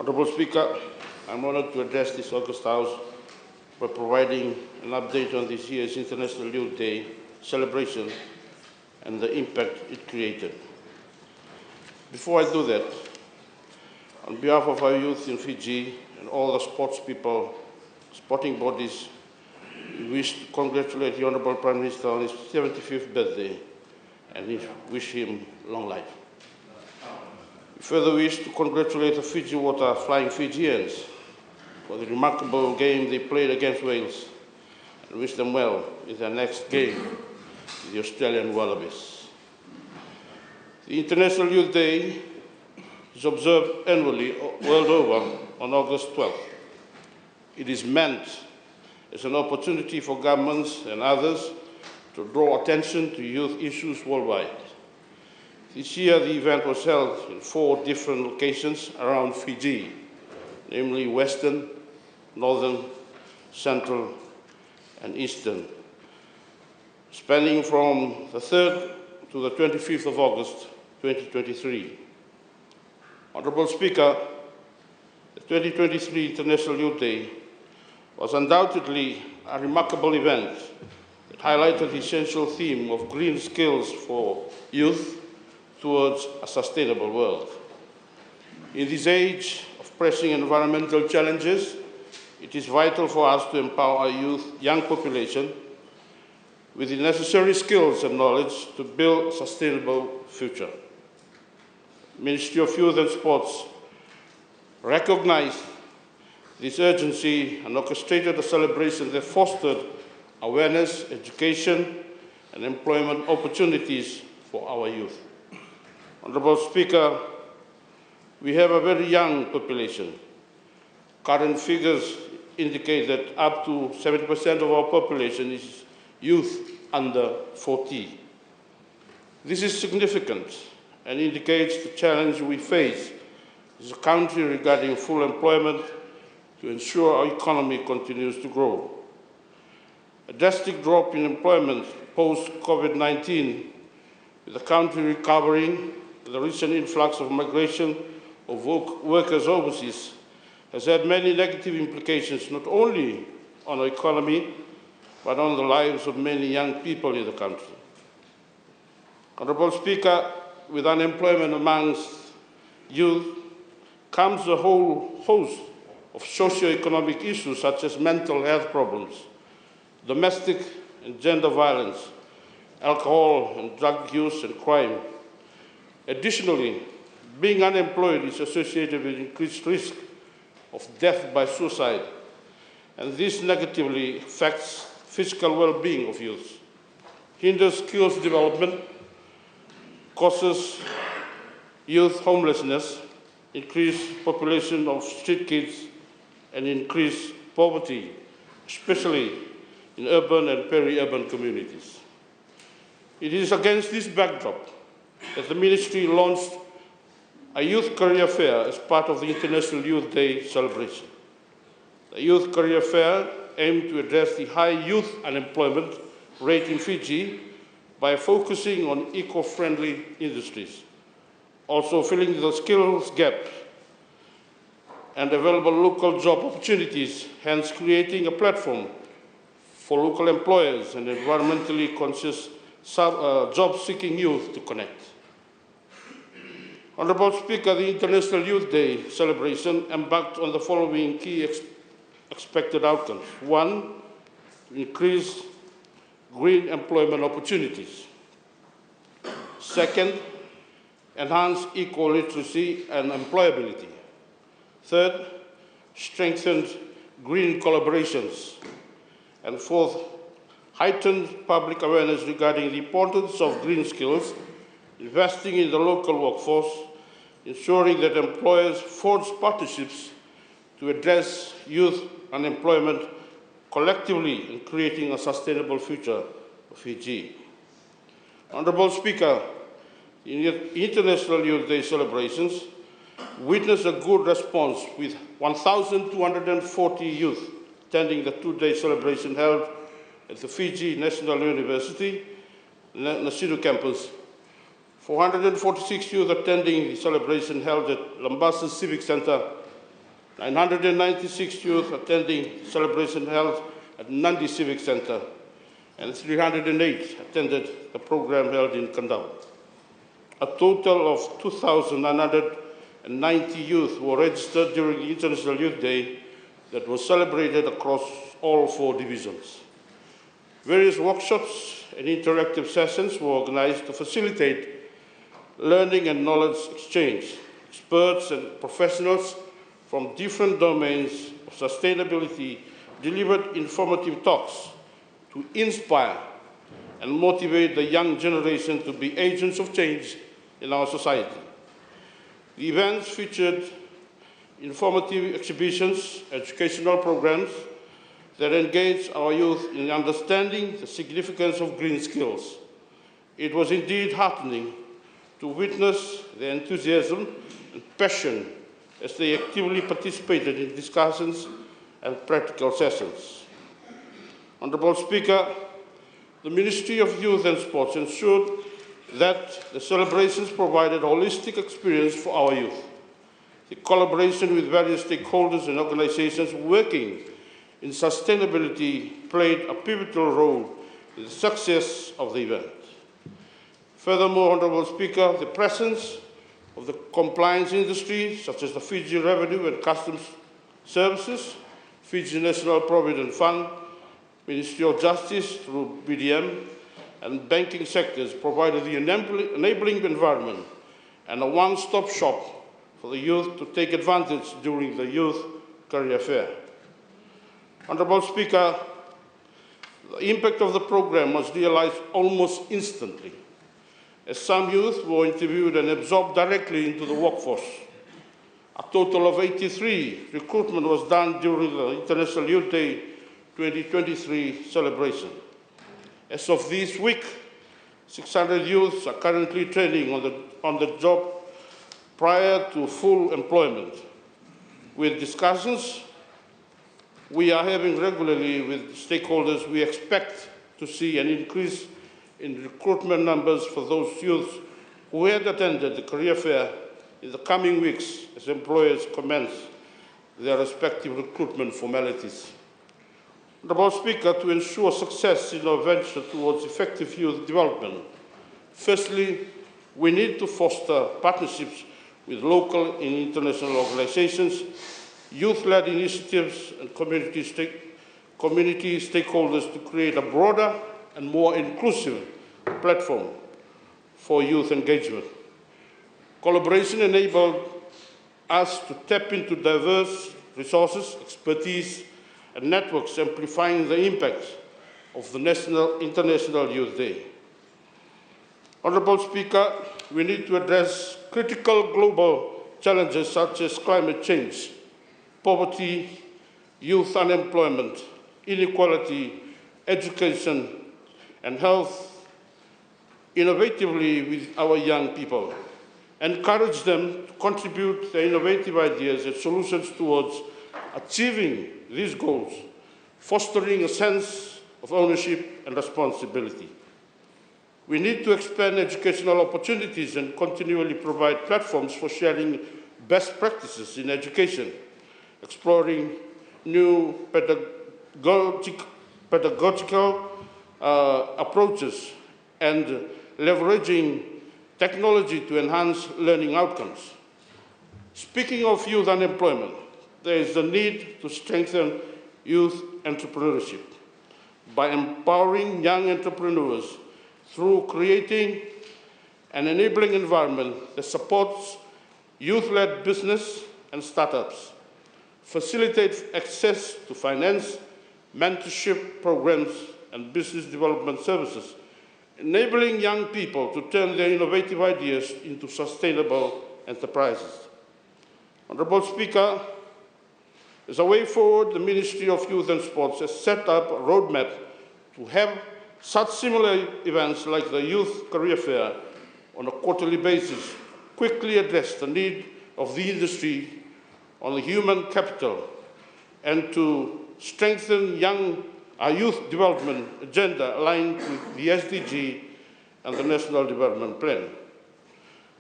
Honourable Speaker, I'm honoured to address this August House by providing an update on this year's International Youth Day celebration and the impact it created. Before I do that, on behalf of our youth in Fiji and all the sports people, sporting bodies, we wish to congratulate the Honourable Prime Minister on his 75th birthday and wish him long life. We further wish to congratulate the Fiji Water Flying Fijians for the remarkable game they played against Wales and wish them well in their next game with the Australian Wallabies. The International Youth Day is observed annually world over on August 12th. It is meant as an opportunity for governments and others to draw attention to youth issues worldwide. This year, the event was held in 4 different locations around Fiji, namely Western, Northern, Central, and Eastern, spanning from the 3rd to the 25th of August, 2023. Honourable Speaker, the 2023 International Youth Day was undoubtedly a remarkable event that highlighted the essential theme of green skills for youth towards a sustainable world. In this age of pressing environmental challenges, it is vital for us to empower our young population with the necessary skills and knowledge to build a sustainable future. The Ministry of Youth and Sports recognized this urgency and orchestrated a celebration that fostered awareness, education, and employment opportunities for our youth. Honourable Speaker, we have a very young population. Current figures indicate that up to 70% of our population is youth under 40. This is significant and indicates the challenge we face as a country regarding full employment to ensure our economy continues to grow. A drastic drop in employment post-COVID-19, with the country recovering, the recent influx of migration of workers overseas has had many negative implications, not only on our economy, but on the lives of many young people in the country. Honourable Speaker, with unemployment amongst youth comes a whole host of socio-economic issues such as mental health problems, domestic and gender violence, alcohol and drug use and crime. Additionally, being unemployed is associated with increased risk of death by suicide, and this negatively affects physical well-being of youth, hinders skills development, causes youth homelessness, increased population of street kids, and increased poverty, especially in urban and peri-urban communities. It is against this backdrop that the Ministry launched a Youth Career Fair as part of the International Youth Day celebration. The Youth Career Fair aimed to address the high youth unemployment rate in Fiji by focusing on eco-friendly industries, also filling the skills gap and available local job opportunities, hence creating a platform for local employers and environmentally conscious job-seeking youth to connect. Honourable Speaker, the International Youth Day celebration embarked on the following key expected outcomes. 1, to increase green employment opportunities. 2nd, enhance eco-literacy and employability. 3rd, strengthened green collaborations. And 4th, heightened public awareness regarding the importance of green skills, investing in the local workforce, ensuring that employers forge partnerships to address youth unemployment collectively in creating a sustainable future for Fiji. Honourable Speaker, in the International Youth Day celebrations, witnessed a good response with 1,240 youth attending the 2-day celebration held at the Fiji National University, Nasiru campus, 446 youth attending the celebration held at Lambasa's Civic Centre, 996 youth attending celebration held at Nandi Civic Center, and 308 attended the program held in Kandau. A total of 2,990 youth were registered during the International Youth Day that was celebrated across all 4 divisions. Various workshops and interactive sessions were organized to facilitate learning and knowledge exchange. Experts and professionals from different domains of sustainability delivered informative talks to inspire and motivate the young generation to be agents of change in our society. The events featured informative exhibitions, educational programs that engage our youth in understanding the significance of green skills. It was indeed heartening to witness their enthusiasm and passion as they actively participated in discussions and practical sessions. Honourable Speaker, the Ministry of Youth and Sports ensured that the celebrations provided a holistic experience for our youth. The collaboration with various stakeholders and organizations working in sustainability played a pivotal role in the success of the event. Furthermore, Honourable Speaker, the presence of the compliance industry, such as the Fiji Revenue and Customs Services, Fiji National Provident Fund, Ministerial Justice through BDM, and banking sectors provided the enabling environment and a one-stop shop for the youth to take advantage during the Youth Career Fair. Honourable Speaker, the impact of the program was realized almost instantly, as some youth were interviewed and absorbed directly into the workforce. A total of 83 recruitment was done during the International Youth Day 2023 celebration. As of this week, 600 youths are currently training on the job prior to full employment. With discussions we are having regularly with stakeholders, we expect to see an increase in recruitment numbers for those youths who had attended the career fair in the coming weeks as employers commence their respective recruitment formalities. Honourable Speaker, to ensure success in our venture towards effective youth development, firstly, we need to foster partnerships with local and international organizations, youth-led initiatives and community stakeholders to create a broader and more inclusive platform for youth engagement. Collaboration enabled us to tap into diverse resources, expertise, and networks, amplifying the impact of the International Youth Day. Honourable Speaker, we need to address critical global challenges such as climate change, poverty, youth unemployment, inequality, education, and health innovatively with our young people. Encourage them to contribute their innovative ideas and solutions towards achieving these goals, fostering a sense of ownership and responsibility. We need to expand educational opportunities and continually provide platforms for sharing best practices in education, exploring new pedagogical approaches, and leveraging technology to enhance learning outcomes. Speaking of youth unemployment, there is a need to strengthen youth entrepreneurship by empowering young entrepreneurs through creating an enabling environment that supports youth-led business and startups, facilitate access to finance, mentorship programs, and business development services, enabling young people to turn their innovative ideas into sustainable enterprises. Honourable Speaker, as a way forward, the Ministry of Youth and Sports has set up a roadmap to have such similar events like the Youth Career Fair on a quarterly basis quickly address the need of the industry on the human capital and to strengthen our youth development agenda aligned with the SDG and the National Development Plan.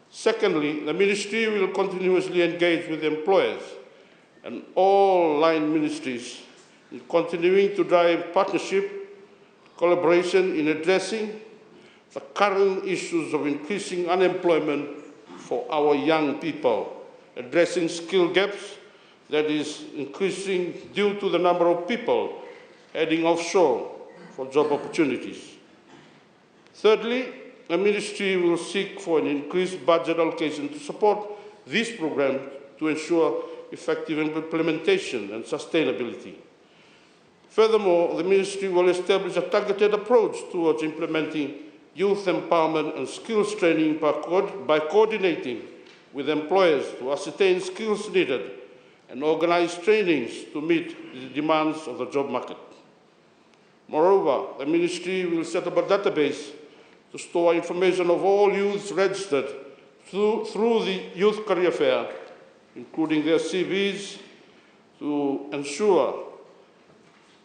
Secondly, the Ministry will continuously engage with employers and all line ministries in continuing to drive partnership, collaboration in addressing the current issues of increasing unemployment for our young people, addressing skill gaps that is increasing due to the number of people heading offshore for job opportunities. Thirdly, the ministry will seek for an increased budget allocation to support this program to ensure effective implementation and sustainability. Furthermore, the ministry will establish a targeted approach towards implementing youth empowerment and skills training by coordinating with employers to ascertain skills needed and organize trainings to meet the demands of the job market. Moreover, the ministry will set up a database to store information of all youths registered through the Youth Career Fair, including their CVs, to ensure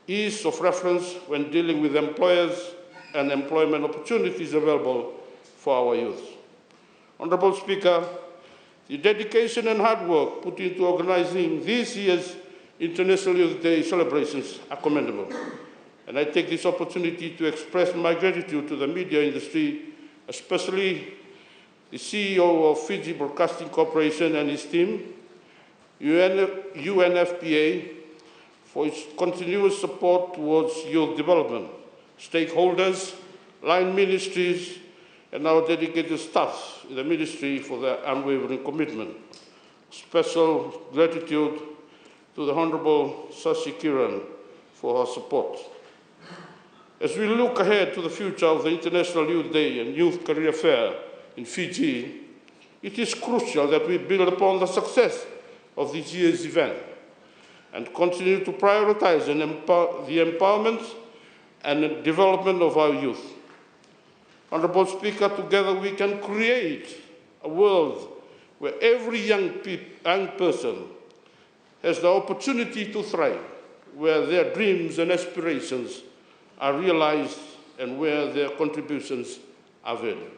ease of reference when dealing with employers and employment opportunities available for our youth. Honourable Speaker, the dedication and hard work put into organising this year's International Youth Day celebrations are commendable. And I take this opportunity to express my gratitude to the media industry, especially the CEO of Fiji Broadcasting Corporation and his team, UNFPA, for its continuous support towards youth development, stakeholders, line ministries, and our dedicated staff in the ministry for their unwavering commitment. Special gratitude to the Honourable Sashi Kiran for her support. As we look ahead to the future of the International Youth Day and Youth Career Fair in Fiji, it is crucial that we build upon the success of this year's event and continue to prioritize the empowerment and development of our youth. Honourable Speaker, together we can create a world where every young person has the opportunity to thrive, where their dreams and aspirations are realized and where their contributions are valued.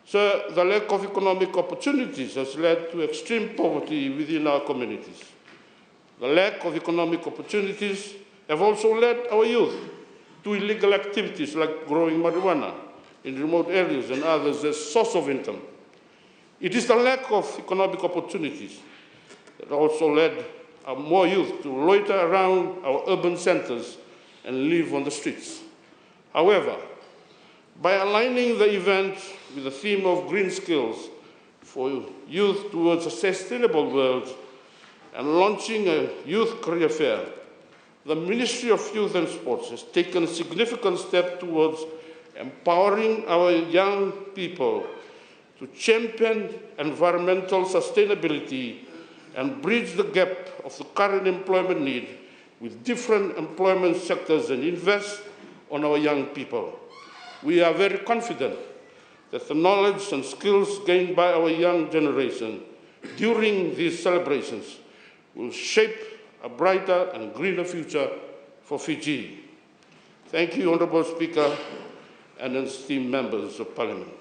Sir, the lack of economic opportunities has led to extreme poverty within our communities. The lack of economic opportunities have also led our youth to illegal activities like growing marijuana in remote areas and others as source of income. It is the lack of economic opportunities that also led more youth to loiter around our urban centres and live on the streets. However, by aligning the event with the theme of green skills for youth towards a sustainable world and launching a youth career fair, the Ministry of Youth and Sports has taken a significant step towards empowering our young people to champion environmental sustainability and bridge the gap of the current employment need with different employment sectors and invest on our young people. We are very confident that the knowledge and skills gained by our young generation during these celebrations will shape a brighter and greener future for Fiji. Thank you, Honourable Speaker and esteemed members of Parliament.